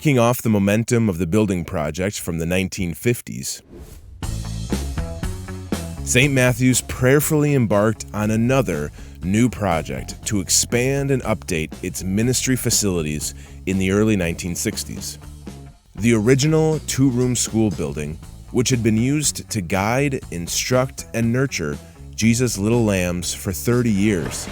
working off the momentum of the building project from the 1950s. St. Matthew's prayerfully embarked on another new project to expand and update its ministry facilities in the early 1960s. The original two-room school building, which had been used to guide, instruct, and nurture Jesus' little lambs for 30 years,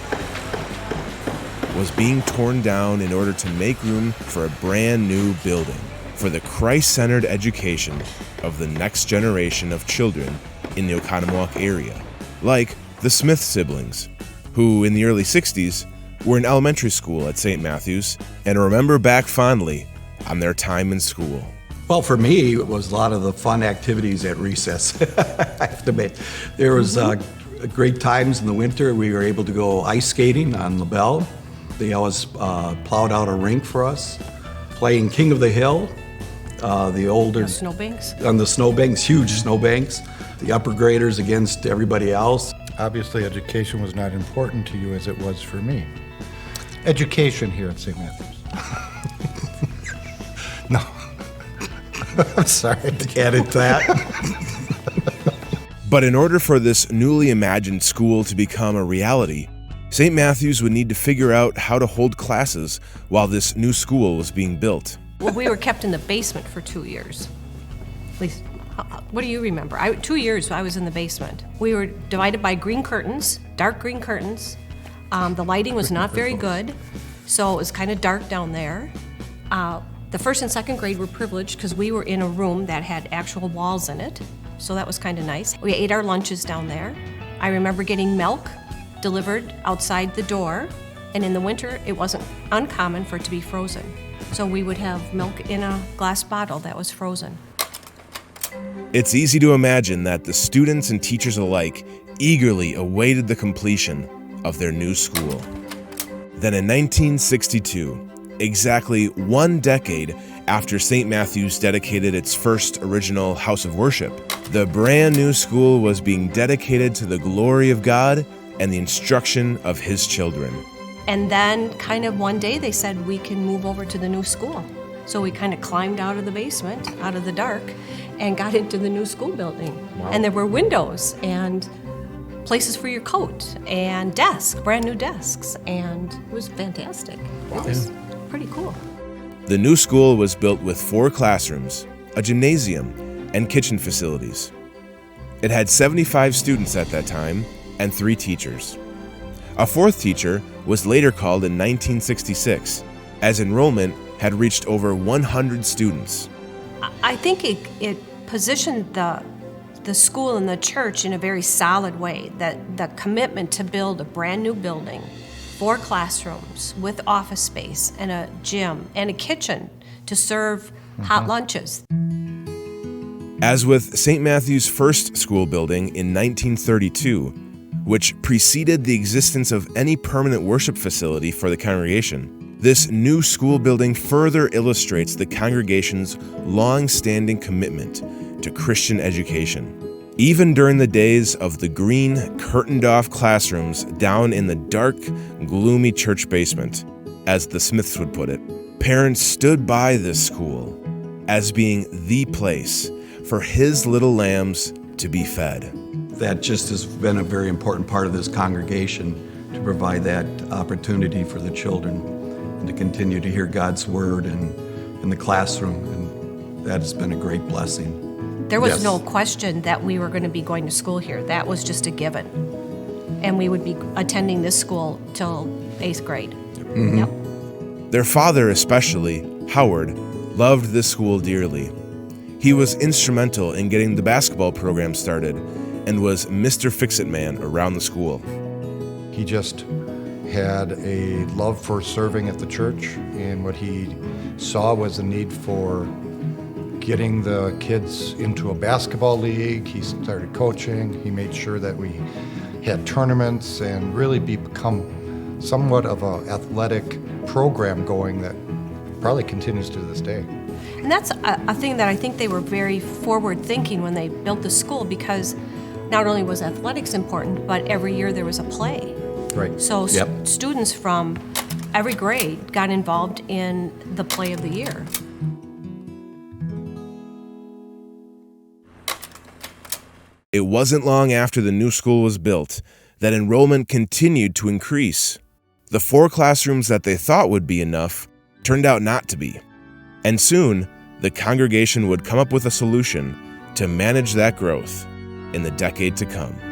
was being torn down in order to make room for a brand new building for the Christ-centered education of the next generation of children in the Oconomowoc area, like the Smith siblings, who in the early 60s were in elementary school at St. Matthew's and remember back fondly on their time in school. Well, for me, it was a lot of the fun activities at recess. I have to admit, there was great times in the winter. We were able to go ice skating on LaBelle. They always plowed out a rink for us, playing King of the Hill, the older... Snowbanks? On the snowbanks, huge snowbanks. The upper graders against everybody else. Obviously, education was not important to you as it was for me. Education here at St. Matthew's. No. I'm sorry to add into that. But in order for this newly imagined school to become a reality, St. Matthew's would need to figure out how to hold classes while this new school was being built. Well, we were kept in the basement for 2 years. At least, what do you remember? 2 years I was in the basement. We were divided by green curtains, dark green curtains. The lighting was not very good, so it was kind of dark down there. The first and second grade were privileged because we were in a room that had actual walls in it, so that was kind of nice. We ate our lunches down there. I remember getting milk delivered outside the door, and in the winter it wasn't uncommon for it to be frozen. So we would have milk in a glass bottle that was frozen. It's easy to imagine that the students and teachers alike eagerly awaited the completion of their new school. Then in 1962, exactly 1 decade after St. Matthew's dedicated its first original house of worship, the brand new school was being dedicated to the glory of God and the instruction of His children. And then kind of one day they said we can move over to the new school. So we kind of climbed out of the basement, out of the dark, and got into the new school building. Wow. And there were windows and places for your coat and desks, brand new desks, and it was fantastic. Wow. It was pretty cool. The new school was built with 4 classrooms, a gymnasium, and kitchen facilities. It had 75 students at that time and 3 teachers. A 4th teacher was later called in 1966, as enrollment had reached over 100 students. I think it positioned the school and the church in a very solid way, that the commitment to build a brand new building, 4 classrooms with office space and a gym and a kitchen to serve hot lunches. As with St. Matthew's first school building in 1932, which preceded the existence of any permanent worship facility for the congregation, this new school building further illustrates the congregation's long-standing commitment to Christian education. Even during the days of the green, curtained-off classrooms down in the dark, gloomy church basement, as the Smiths would put it, parents stood by this school as being the place for His little lambs to be fed. That just has been a very important part of this congregation, to provide that opportunity for the children and to continue to hear God's word in the classroom, and that has been a great blessing. There was Yes. no question that we were going to be going to school here. That was just a given. And we would be attending this school till 8th grade. Mm-hmm. Yep. Their father especially, Howard, loved this school dearly. He was instrumental in getting the basketball program started and was Mr. Fix-It Man around the school. He just had a love for serving at the church, and what he saw was the need for getting the kids into a basketball league. He started coaching. He made sure that we had tournaments and really become somewhat of an athletic program going that probably continues to this day. And that's a thing that I think they were very forward-thinking when they built the school, because not only was athletics important, but every year there was a play. Right. So Yep. students from every grade got involved in the play of the year. It wasn't long after the new school was built that enrollment continued to increase. The 4 classrooms that they thought would be enough turned out not to be. And soon, the congregation would come up with a solution to manage that growth in the decade to come.